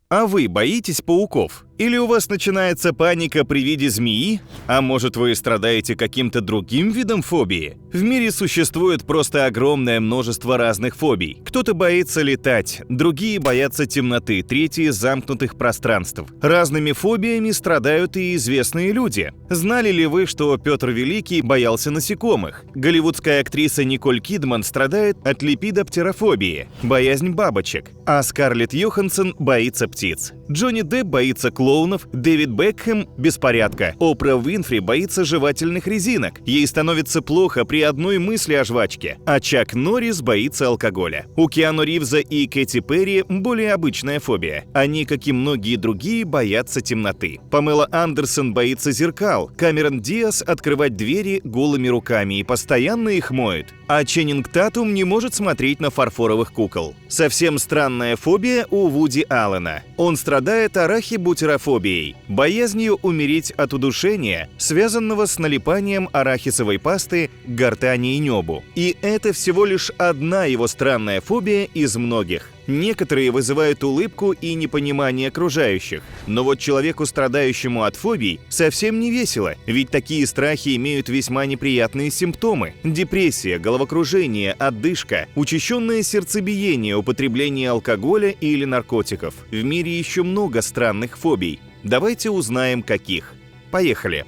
А вы боитесь пауков? Или у вас начинается паника при виде змеи? А может, вы страдаете каким-то другим видом фобии? В мире существует просто огромное множество разных фобий. Кто-то боится летать, другие боятся темноты, третьи — замкнутых пространств. Разными фобиями страдают и известные люди. Знали ли вы, что Петр Великий боялся насекомых? Голливудская актриса Николь Кидман страдает от лепидоптерофобии, боязнь бабочек. А Скарлетт Йоханссон боится птиц. Джонни Депп боится клоунов, Дэвид Бекхэм – беспорядка. Опра Уинфри боится жевательных резинок. Ей становится плохо при одной мысли о жвачке. А Чак Норрис боится алкоголя. У Киану Ривза и Кэти Перри более обычная фобия. Они, как и многие другие, боятся темноты. Памела Андерсон боится зеркал. Камерон Диас открывать двери голыми руками и постоянно их моет. А Ченнинг Татум не может смотреть на фарфоровых кукол. Совсем странная фобия у Вуди Аллена. Он страдает арахибутерофобией, боязнью умереть от удушения, связанного с налипанием арахисовой пасты к гортани и небу. И это всего лишь одна его странная фобия из многих. Некоторые вызывают улыбку и непонимание окружающих. Но вот человеку, страдающему от фобий, совсем не весело, ведь такие страхи имеют весьма неприятные симптомы. Депрессия, головокружение, одышка, учащенное сердцебиение, употребление алкоголя или наркотиков. В мире еще много странных фобий. Давайте узнаем, каких. Поехали.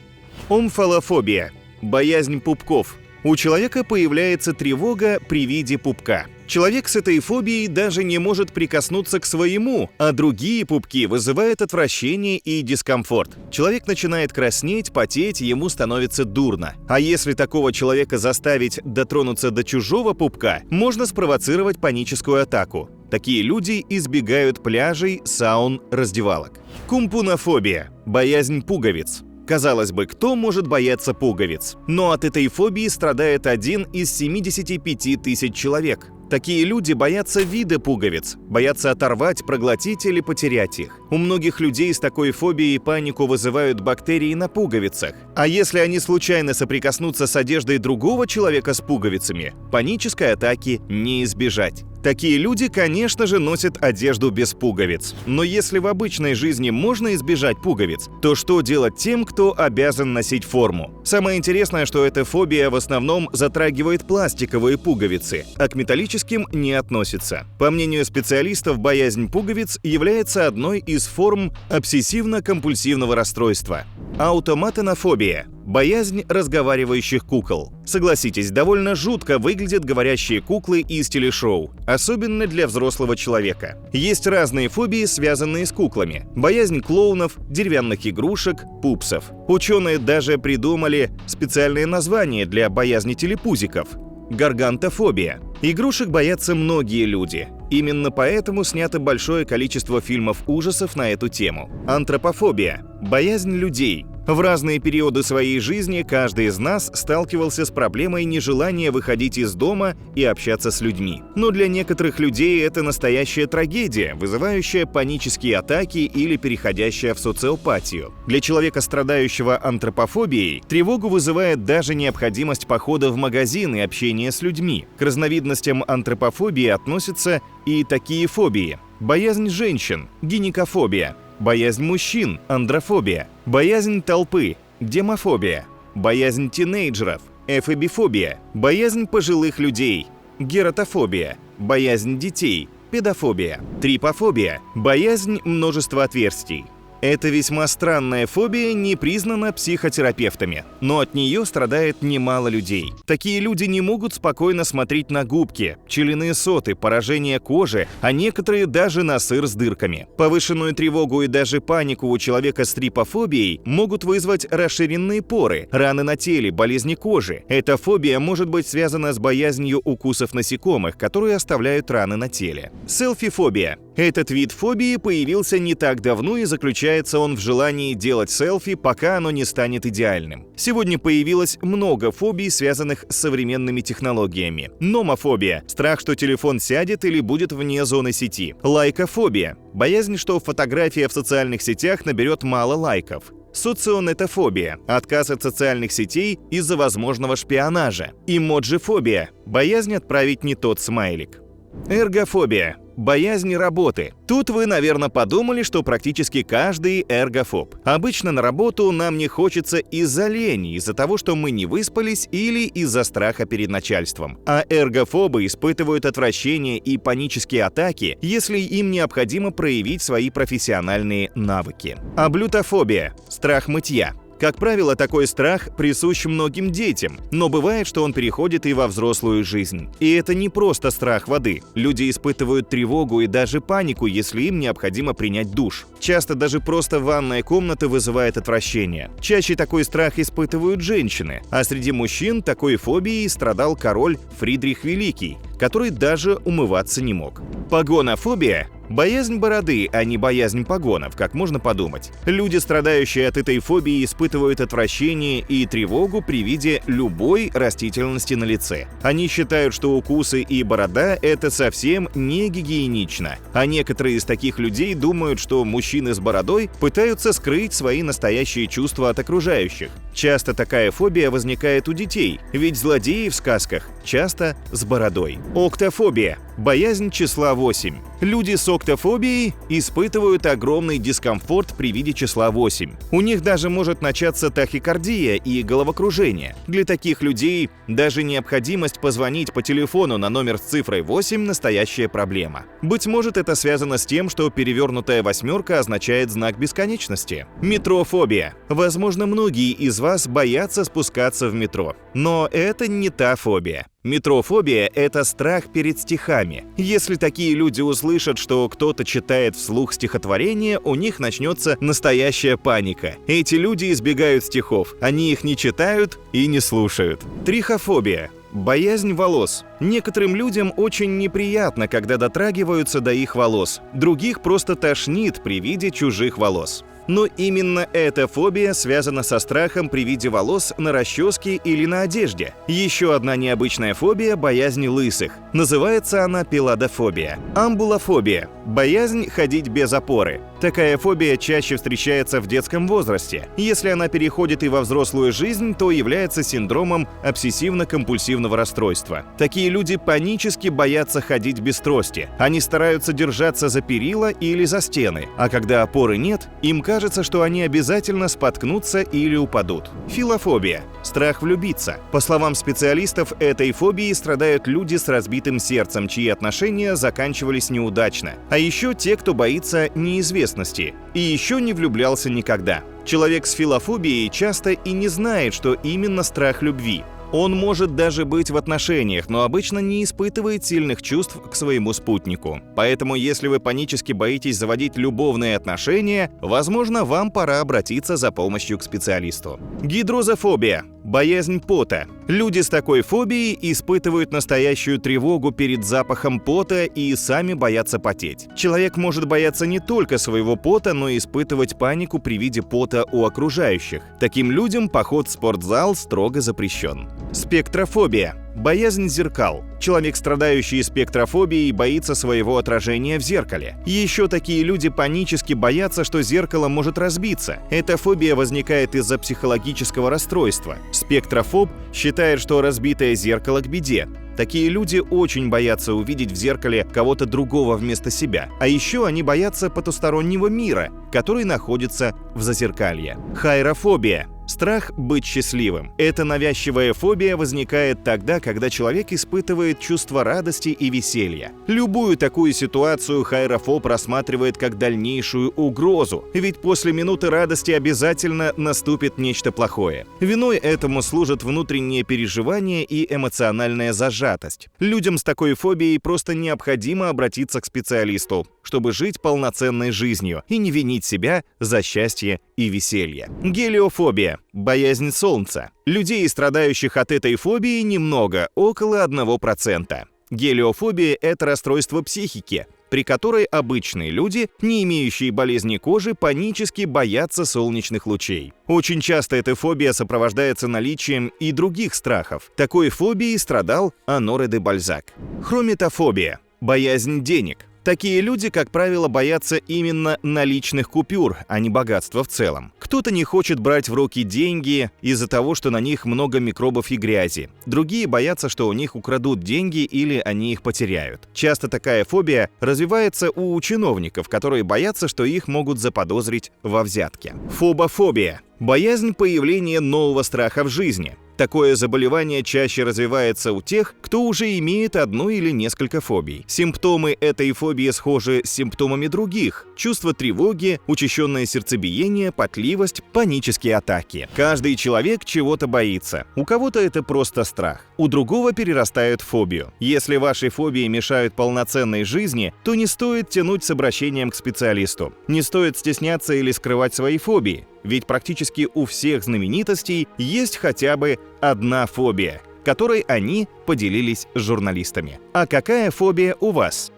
Омфалофобия – боязнь пупков. У человека появляется тревога при виде пупка. Человек с этой фобией даже не может прикоснуться к своему, а другие пупки вызывают отвращение и дискомфорт. Человек начинает краснеть, потеть, ему становится дурно. А если такого человека заставить дотронуться до чужого пупка, можно спровоцировать паническую атаку. Такие люди избегают пляжей, саун, раздевалок. Кумпунофобия – боязнь пуговиц. Казалось бы, кто может бояться пуговиц? Но от этой фобии страдает 1 из 75 тысяч человек. Такие люди боятся вида пуговиц, боятся оторвать, проглотить или потерять их. У многих людей с такой фобией панику вызывают бактерии на пуговицах. А если они случайно соприкоснутся с одеждой другого человека с пуговицами, панической атаки не избежать. Такие люди, конечно же, носят одежду без пуговиц. Но если в обычной жизни можно избежать пуговиц, то что делать тем, кто обязан носить форму? Самое интересное, что эта фобия в основном затрагивает пластиковые пуговицы, а к металлическим не относится. По мнению специалистов, боязнь пуговиц является одной из форм обсессивно-компульсивного расстройства. Аутоматонофобия – боязнь разговаривающих кукол. Согласитесь, довольно жутко выглядят говорящие куклы из телешоу, особенно для взрослого человека. Есть разные фобии, связанные с куклами. Боязнь клоунов, деревянных игрушек, пупсов. Ученые даже придумали специальное название для боязни телепузиков – гаргантофобия. Игрушек боятся многие люди. Именно поэтому снято большое количество фильмов ужасов на эту тему. Антропофобия – боязнь людей. В разные периоды своей жизни каждый из нас сталкивался с проблемой нежелания выходить из дома и общаться с людьми. Но для некоторых людей это настоящая трагедия, вызывающая панические атаки или переходящая в социопатию. Для человека, страдающего антропофобией, тревогу вызывает даже необходимость похода в магазин и общения с людьми. К разновидностям антропофобии относятся и такие фобии: боязнь женщин, гинекофобия, боязнь мужчин, андрофобия, боязнь толпы, демофобия, боязнь тинейджеров, эфобифобия, боязнь пожилых людей, гератофобия, боязнь детей, педофобия, трипофобия, боязнь множества отверстий. Эта весьма странная фобия не признана психотерапевтами, но от нее страдает немало людей. Такие люди не могут спокойно смотреть на губки, пчелиные соты, поражение кожи, а некоторые даже на сыр с дырками. Повышенную тревогу и даже панику у человека с трипофобией могут вызвать расширенные поры, раны на теле, болезни кожи. Эта фобия может быть связана с боязнью укусов насекомых, которые оставляют раны на теле. Селфи-фобия. Этот вид фобии появился не так давно и заключается он в желании делать селфи, пока оно не станет идеальным. Сегодня появилось много фобий, связанных с современными технологиями. Номофобия – страх, что телефон сядет или будет вне зоны сети. Лайкофобия – боязнь, что фотография в социальных сетях наберет мало лайков. Соционетофобия – отказ от социальных сетей из-за возможного шпионажа. Эмоджифобия – боязнь отправить не тот смайлик. Эргофобия – боязнь работы. Тут вы, наверное, подумали, что практически каждый эргофоб. Обычно на работу нам не хочется из-за лени, из-за того, что мы не выспались или из-за страха перед начальством. А эргофобы испытывают отвращение и панические атаки, если им необходимо проявить свои профессиональные навыки. Аблютофобия – страх мытья. Как правило, такой страх присущ многим детям, но бывает, что он переходит и во взрослую жизнь. И это не просто страх воды. Люди испытывают тревогу и даже панику, если им необходимо принять душ. Часто даже просто ванная комната вызывает отвращение. Чаще такой страх испытывают женщины, а среди мужчин такой фобией страдал король Фридрих Великий, который даже умываться не мог. Погонофобия – боязнь бороды, а не боязнь погонов, как можно подумать. Люди, страдающие от этой фобии, испытывают отвращение и тревогу при виде любой растительности на лице. Они считают, что укусы и борода – это совсем не гигиенично. А некоторые из таких людей думают, что мужчины с бородой пытаются скрыть свои настоящие чувства от окружающих. Часто такая фобия возникает у детей, ведь злодеи в сказках часто с бородой. Октофобия – боязнь числа 8. Люди с октофобией испытывают огромный дискомфорт при виде числа 8. У них даже может начаться тахикардия и головокружение. Для таких людей даже необходимость позвонить по телефону на номер с цифрой 8 – настоящая проблема. Быть может, это связано с тем, что перевернутая восьмерка означает знак бесконечности. Метрофобия. Возможно, многие из вас боятся спускаться в метро. Но это не та фобия. Метрофобия – это страх перед стихами. Если такие люди услышат, что кто-то читает вслух стихотворение, у них начнется настоящая паника. Эти люди избегают стихов, они их не читают и не слушают. Трихофобия – боязнь волос. Некоторым людям очень неприятно, когда дотрагиваются до их волос. Других просто тошнит при виде чужих волос. Но именно эта фобия связана со страхом при виде волос на расческе или на одежде. Еще одна необычная фобия – боязнь лысых. Называется она пиладофобия. Амбулофобия – боязнь ходить без опоры. Такая фобия чаще встречается в детском возрасте. Если она переходит и во взрослую жизнь, то является синдромом обсессивно-компульсивного расстройства. Такие люди панически боятся ходить без трости. Они стараются держаться за перила или за стены, а когда опоры нет, им кажется, что они обязательно споткнутся или упадут. Филофобия – страх влюбиться. По словам специалистов, этой фобией страдают люди с разбитым сердцем, чьи отношения заканчивались неудачно. А еще те, кто боится неизвестности. И еще не влюблялся никогда. Человек с филофобией часто и не знает, что именно страх любви. Он может даже быть в отношениях, но обычно не испытывает сильных чувств к своему спутнику. Поэтому, если вы панически боитесь заводить любовные отношения, возможно, вам пора обратиться за помощью к специалисту. Гидрозофобия – боязнь пота. Люди с такой фобией испытывают настоящую тревогу перед запахом пота и сами боятся потеть. Человек может бояться не только своего пота, но и испытывать панику при виде пота у окружающих. Таким людям поход в спортзал строго запрещен. Спектрофобия – боязнь зеркал. Человек, страдающий спектрофобией, боится своего отражения в зеркале. Еще такие люди панически боятся, что зеркало может разбиться. Эта фобия возникает из-за психологического расстройства. Спектрофоб считает, что разбитое зеркало к беде. Такие люди очень боятся увидеть в зеркале кого-то другого вместо себя. А еще они боятся потустороннего мира, который находится в зазеркалье. Хайрофобия – страх быть счастливым. Эта навязчивая фобия возникает тогда, когда человек испытывает чувство радости и веселья. Любую такую ситуацию хайрофоб рассматривает как дальнейшую угрозу, ведь после минуты радости обязательно наступит нечто плохое. Виной этому служат внутренние переживания и эмоциональная зажатость. Людям с такой фобией просто необходимо обратиться к специалисту, чтобы жить полноценной жизнью и не винить себя за счастье и веселье. Гелиофобия – боязнь солнца. Людей, страдающих от этой фобии, немного, около 1%. Гелиофобия – это расстройство психики, при которой обычные люди, не имеющие болезни кожи, панически боятся солнечных лучей. Очень часто эта фобия сопровождается наличием и других страхов. Такой фобией страдал Оноре де Бальзак. Хрометофобия – боязнь денег. Такие люди, как правило, боятся именно наличных купюр, а не богатства в целом. Кто-то не хочет брать в руки деньги из-за того, что на них много микробов и грязи. Другие боятся, что у них украдут деньги или они их потеряют. Часто такая фобия развивается у чиновников, которые боятся, что их могут заподозрить во взятке. Фобофобия – боязнь появления нового страха в жизни. Такое заболевание чаще развивается у тех, кто уже имеет одну или несколько фобий. Симптомы этой фобии схожи с симптомами других: чувство тревоги, учащенное сердцебиение, потливость, панические атаки. Каждый человек чего-то боится. У кого-то это просто страх, у другого перерастает в фобию. Если ваши фобии мешают полноценной жизни, то не стоит тянуть с обращением к специалисту. Не стоит стесняться или скрывать свои фобии. Ведь практически у всех знаменитостей есть хотя бы одна фобия, которой они поделились с журналистами. А какая фобия у вас?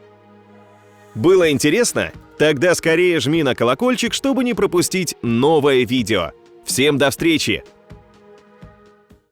Было интересно? Тогда скорее жми на колокольчик, чтобы не пропустить новое видео. Всем до встречи!